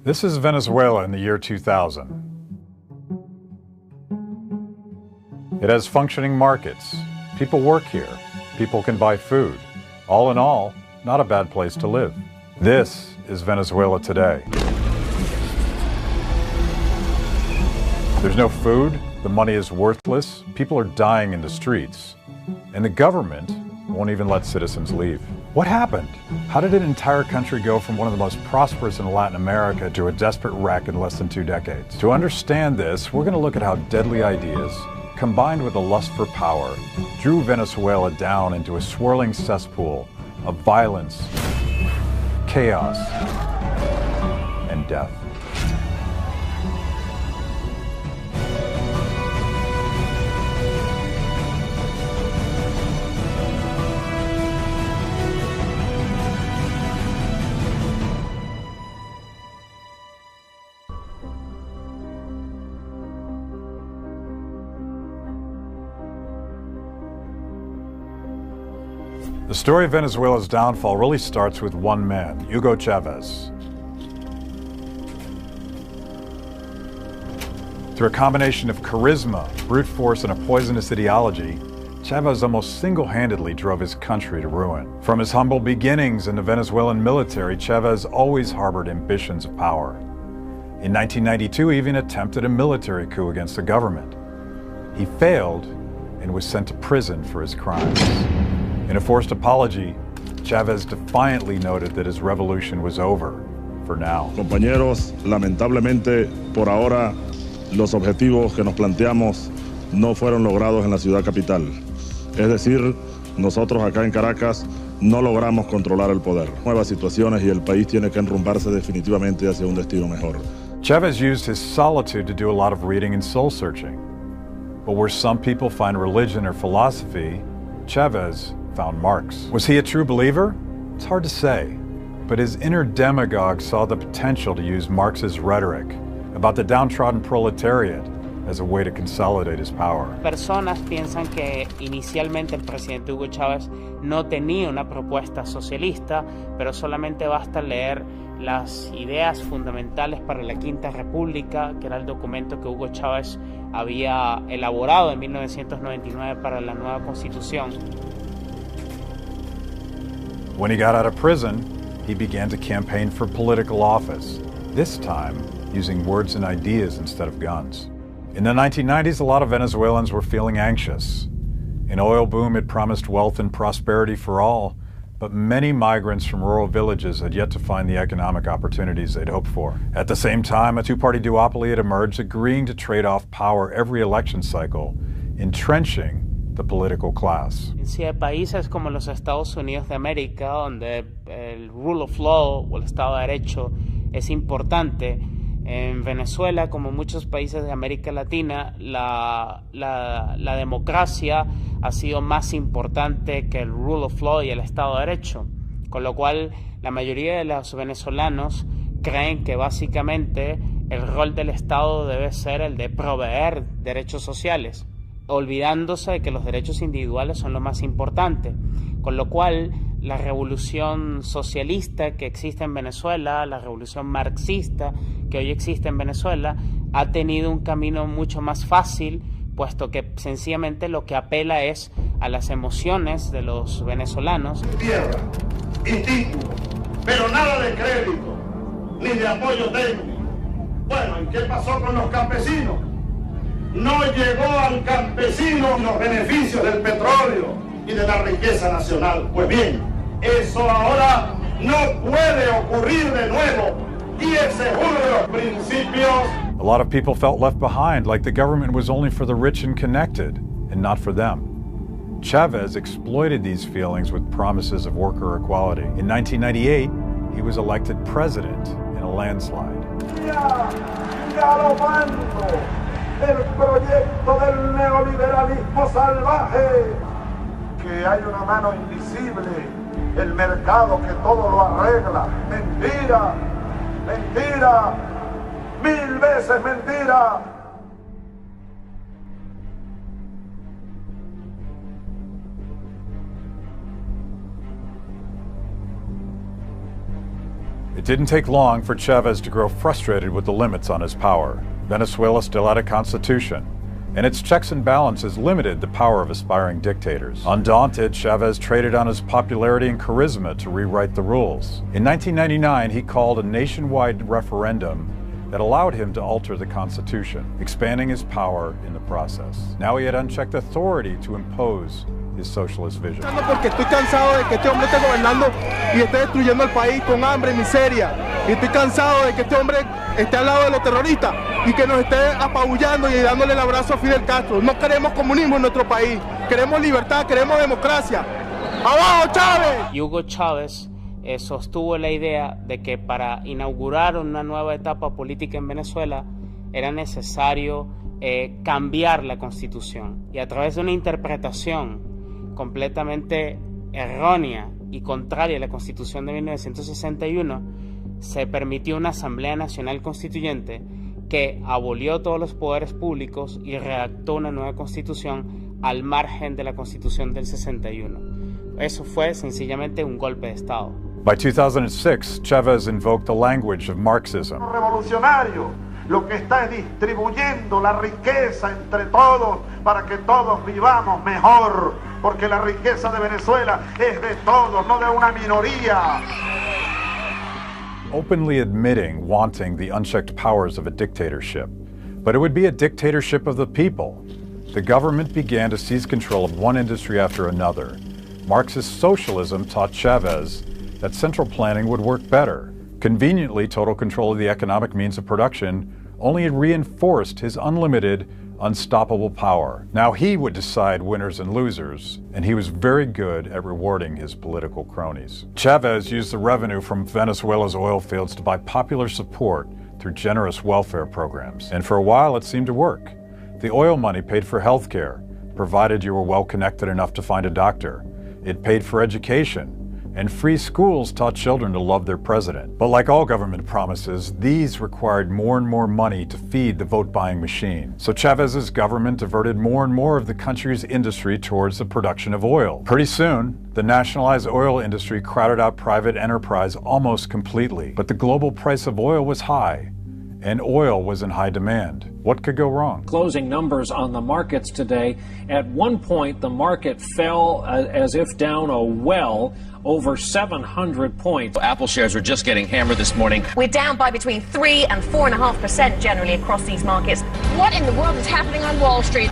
This is Venezuela in the year 2000. It has functioning markets. People work here. People can buy food. All in all, not a bad place to live. This is Venezuela today. There's no food, the money is worthless, people are dying in the streets, and the government won't even let citizens leave. What happened? How did an entire country go from one of the most prosperous in Latin America to a desperate wreck in less than 2 decades? To understand this, we're going to look at how deadly ideas, combined with a lust for power, drew Venezuela down into a swirling cesspool of violence, chaos, and death. The story of Venezuela's downfall really starts with one man, Hugo Chavez. Through a combination of charisma, brute force, and a poisonous ideology, Chavez almost single-handedly drove his country to ruin. From his humble beginnings in the Venezuelan military, Chavez always harbored ambitions of power. In 1992, he even attempted a military coup against the government. He failed and was sent to prison for his crimes. In a forced apology, Chavez defiantly noted that his revolution was over, for now. Compañeros, lamentablemente, por ahora, los objetivos que nos planteamos no fueron logrados en la ciudad capital. Es decir, nosotros acá en Caracas no logramos controlar el poder. Nuevas situaciones y el país tiene que enrumbarse definitivamente hacia un destino mejor. Chavez used his solitude to do a lot of reading and soul-searching. But where some people find religion or philosophy, Chavez found Marx. Was he a true believer? It's hard to say, but his inner demagogue saw the potential to use Marx's rhetoric about the downtrodden proletariat as a way to consolidate his power. Personas piensan que inicialmente el presidente Hugo Chávez no tenía una propuesta socialista, pero solamente basta leer las ideas fundamentales para la Quinta República, que era el documento que Hugo Chávez había elaborado en 1999 para la nueva Constitución. When he got out of prison, he began to campaign for political office, this time using words and ideas instead of guns. In the 1990s, a lot of Venezuelans were feeling anxious. An oil boom had promised wealth and prosperity for all, but many migrants from rural villages had yet to find the economic opportunities they'd hoped for. At the same time, a two-party duopoly had emerged, agreeing to trade off power every election cycle, entrenching the political class. Si hay países como los Estados Unidos de América, donde el rule of law o el Estado de Derecho es importante, en Venezuela, como muchos países de América Latina, la democracia ha sido más importante que el rule of law y el Estado de Derecho, con lo cual la mayoría de los venezolanos creen que básicamente el rol del Estado debe ser el de proveer derechos sociales, olvidándose de que los derechos individuales son lo más importante, con lo cual la revolución socialista que existe en Venezuela, la revolución marxista que hoy existe en Venezuela, ha tenido un camino mucho más fácil, puesto que sencillamente lo que apela es a las emociones de los venezolanos. Tierra y título, pero nada de crédito, ni de apoyo técnico. Bueno, ¿y qué pasó con los campesinos? No llegó al campesino los beneficios del petróleo y de la riqueza nacional. Pues bien, eso ahora no puede ocurrir de nuevo, y es uno de los principios. A lot of people felt left behind, like the government was only for the rich and connected, and not for them. Chavez exploited these feelings with promises of worker equality. In 1998, he was elected president in a landslide. El proyecto del neoliberalismo salvaje, que hay una mano invisible, el mercado que todo lo arregla. Mentira, mentira, 1000 veces mentira. It didn't take long for Chavez to grow frustrated with the limits on his power. Venezuela still had a constitution, and its checks and balances limited the power of aspiring dictators. Undaunted, Chavez traded on his popularity and charisma to rewrite the rules. In 1999, he called a nationwide referendum that allowed him to alter the Constitution, expanding his power in the process. Now he had unchecked authority to impose his socialist vision. Porque estoy cansado de que este hombre esté gobernando y esté destruyendo el país con hambre y miseria. Y estoy cansado de que este hombre esté al lado de los terroristas y que nos esté apabullando y dándole el abrazo a Fidel Castro. No queremos comunismo en nuestro país. Queremos libertad, queremos democracia. ¡Abajo, Chávez! Y Hugo Chávez sostuvo la idea de que para inaugurar una nueva etapa política en Venezuela era necesario cambiar la Constitución. Y a través de una interpretación completamente errónea y contraria a la Constitución de 1961, se permitió una Asamblea Nacional Constituyente que abolió todos los poderes públicos y redactó una nueva Constitución al margen de la Constitución del 61. Eso fue sencillamente un golpe de Estado. By 2006, Chavez invoked the language of Marxism. Revolucionario lo que está es distribuyendo la riqueza entre todos para que todos vivamos mejor, porque la riqueza de Venezuela es de todos, no de una minoría. Openly admitting wanting the unchecked powers of a dictatorship, but it would be a dictatorship of the people. The government began to seize control of one industry after another. Marxist socialism taught Chavez that central planning would work better. Conveniently, total control of the economic means of production only reinforced his unlimited, unstoppable power. Now he would decide winners and losers, and he was very good at rewarding his political cronies. Chavez used the revenue from Venezuela's oil fields to buy popular support through generous welfare programs. And for a while, it seemed to work. The oil money paid for health care, provided you were well connected enough to find a doctor. It paid for education, and free schools taught children to love their president. But like all government promises, these required more and more money to feed the vote-buying machine. So Chavez's government diverted more and more of the country's industry towards the production of oil. Pretty soon, the nationalized oil industry crowded out private enterprise almost completely. But the global price of oil was high, and oil was in high demand. What could go wrong? Closing numbers on the markets today. At one point, the market fell as if down a well, over 700 points. Apple shares are just getting hammered this morning. We're down by between 3 and 4.5% generally across these markets. What in the world is happening on Wall Street?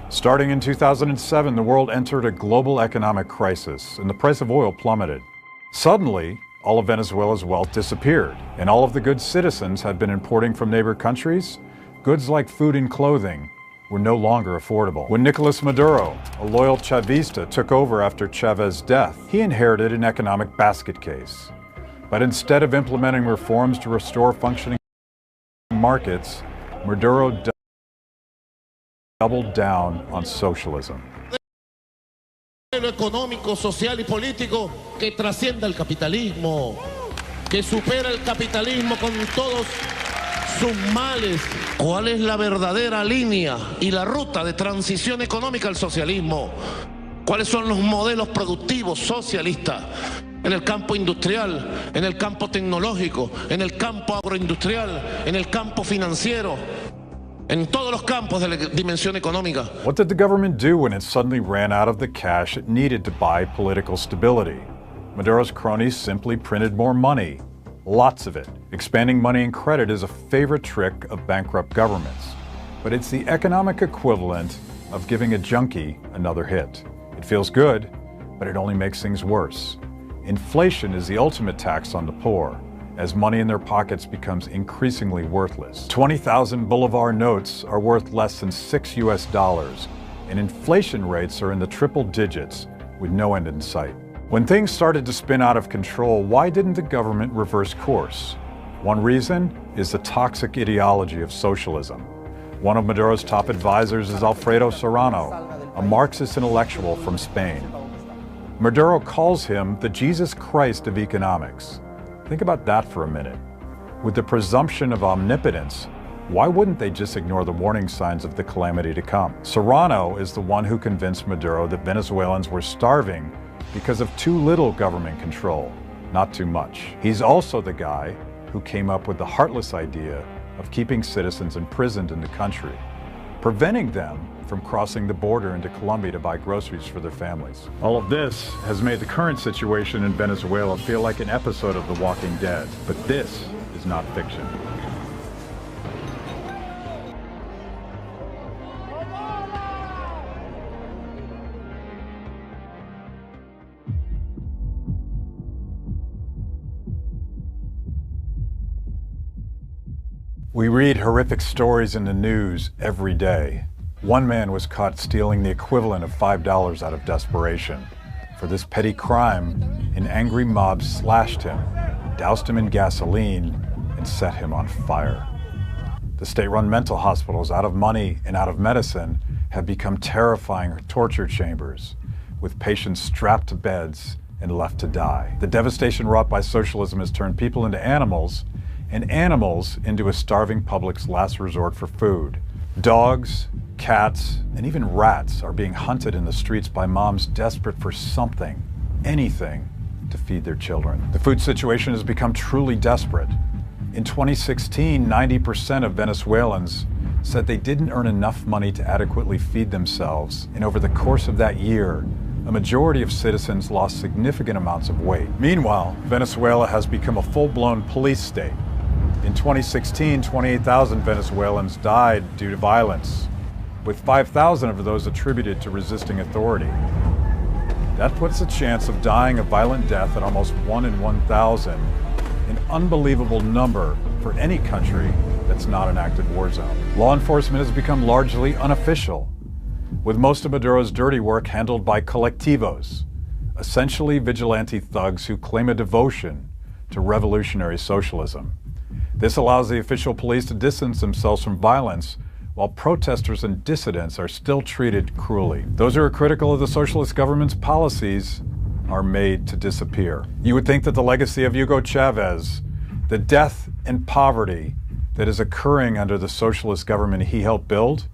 Starting in 2007, the world entered a global economic crisis, and the price of oil plummeted. Suddenly, all of Venezuela's wealth disappeared, and all of the goods citizens had been importing from neighbor countries, goods like food and clothing, were no longer affordable. When Nicolas Maduro, a loyal Chavista, took over after Chavez's death, he inherited an economic basket case. But instead of implementing reforms to restore functioning markets, Maduro doubled down on socialism. Económico, social y político que trascienda el capitalismo, que supera el capitalismo con todos sus males. ¿Cuál es la verdadera línea y la ruta de transición económica al socialismo? ¿Cuáles son los modelos productivos socialistas en el campo industrial, en el campo tecnológico, en el campo agroindustrial, en el campo financiero? En todos los campos de la dimensión económica. What did the government do when it suddenly ran out of the cash it needed to buy political stability? Maduro's cronies simply printed more money, lots of it. Expanding money and credit is a favorite trick of bankrupt governments, but it's the economic equivalent of giving a junkie another hit. It feels good, but it only makes things worse. Inflation is the ultimate tax on the poor, as money in their pockets becomes increasingly worthless. 20,000 Bolivar notes are worth less than $6 US, and inflation rates are in the triple digits with no end in sight. When things started to spin out of control, why didn't the government reverse course? One reason is the toxic ideology of socialism. One of Maduro's top advisors is Alfredo Serrano, a Marxist intellectual from Spain. Maduro calls him the Jesus Christ of economics. Think about that for a minute. With the presumption of omnipotence, why wouldn't they just ignore the warning signs of the calamity to come? Serrano is the one who convinced Maduro that Venezuelans were starving because of too little government control, not too much. He's also the guy who came up with the heartless idea of keeping citizens imprisoned in the country, preventing them from crossing the border into Colombia to buy groceries for their families. All of this has made the current situation in Venezuela feel like an episode of The Walking Dead, but this is not fiction. We read horrific stories in the news every day. One man was caught stealing the equivalent of $5 out of desperation. For this petty crime, an angry mob slashed him, doused him in gasoline, and set him on fire. The state-run mental hospitals, out of money and out of medicine, have become terrifying torture chambers, with patients strapped to beds and left to die. The devastation wrought by socialism has turned people into animals, and animals into a starving public's last resort for food. Dogs, cats, and even rats are being hunted in the streets by moms desperate for something, anything, to feed their children. The food situation has become truly desperate. In 2016, 90% of Venezuelans said they didn't earn enough money to adequately feed themselves, and over the course of that year, a majority of citizens lost significant amounts of weight. Meanwhile, Venezuela has become a full-blown police state. In 2016, 28,000 Venezuelans died due to violence, with 5,000 of those attributed to resisting authority. That puts a chance of dying a violent death at almost 1 in 1,000, an unbelievable number for any country that's not an active war zone. Law enforcement has become largely unofficial, with most of Maduro's dirty work handled by colectivos, essentially vigilante thugs who claim a devotion to revolutionary socialism. This allows the official police to distance themselves from violence, while protesters and dissidents are still treated cruelly. Those who are critical of the socialist government's policies are made to disappear. You would think that the legacy of Hugo Chavez, the death and poverty that is occurring under the socialist government he helped build,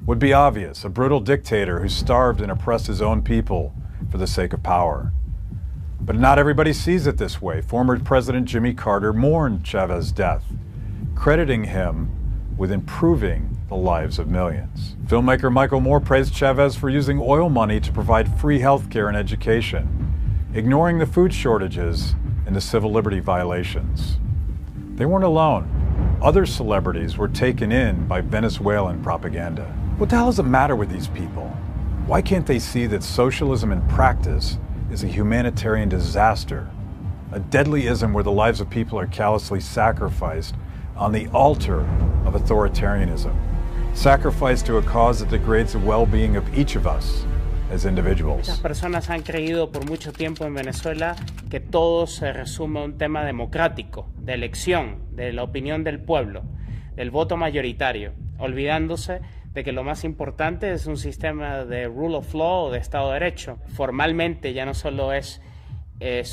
would be obvious. A brutal dictator who starved and oppressed his own people for the sake of power. But not everybody sees it this way. Former President Jimmy Carter mourned Chavez's death, crediting him with improving the lives of millions. Filmmaker Michael Moore praised Chavez for using oil money to provide free health care and education, ignoring the food shortages and the civil liberty violations. They weren't alone. Other celebrities were taken in by Venezuelan propaganda. What the hell does it matter with these people? Why can't they see that socialism in practice is a humanitarian disaster, a deadly ism where the lives of people are callously sacrificed on the altar of authoritarianism, sacrificed to a cause that degrades the well-being of each of us as individuals. Muchas personas han creído por mucho tiempo en Venezuela que todo se resume a un tema democrático, de elección, de la opinión del pueblo, del voto mayoritario, olvidándose de que lo más importante es un sistema de rule of law o de Estado de Derecho. Formalmente ya no solo es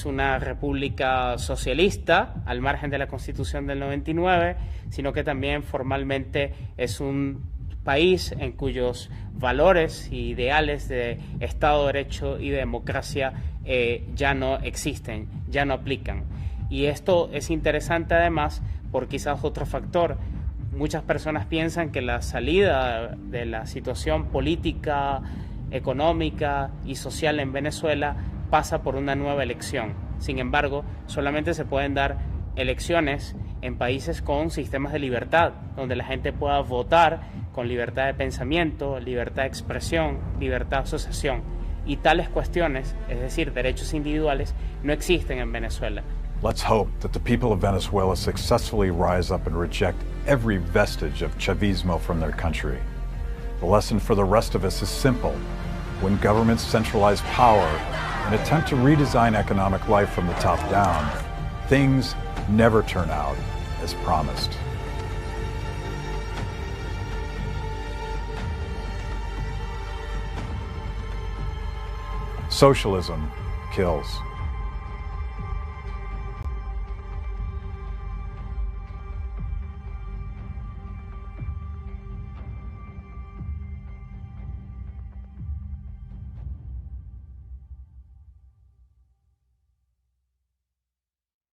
una república socialista al margen de la Constitución del 99, sino que también formalmente es un país en cuyos valores e ideales de Estado de Derecho y de democracia ya no existen, ya no aplican. Y esto es interesante además por quizás otro factor. Muchas personas piensan que la salida de la situación política, económica y social en Venezuela pasa por una nueva elección. Sin embargo, solamente se pueden dar elecciones en países con sistemas de libertad, donde la gente pueda votar con libertad de pensamiento, libertad de expresión, libertad de asociación. Y tales cuestiones, es decir, derechos individuales, no existen en Venezuela. Let's hope that the people of Venezuela successfully rise up and reject every vestige of Chavismo from their country. The lesson for the rest of us is simple. When governments centralize power and attempt to redesign economic life from the top down, things never turn out as promised. Socialism kills.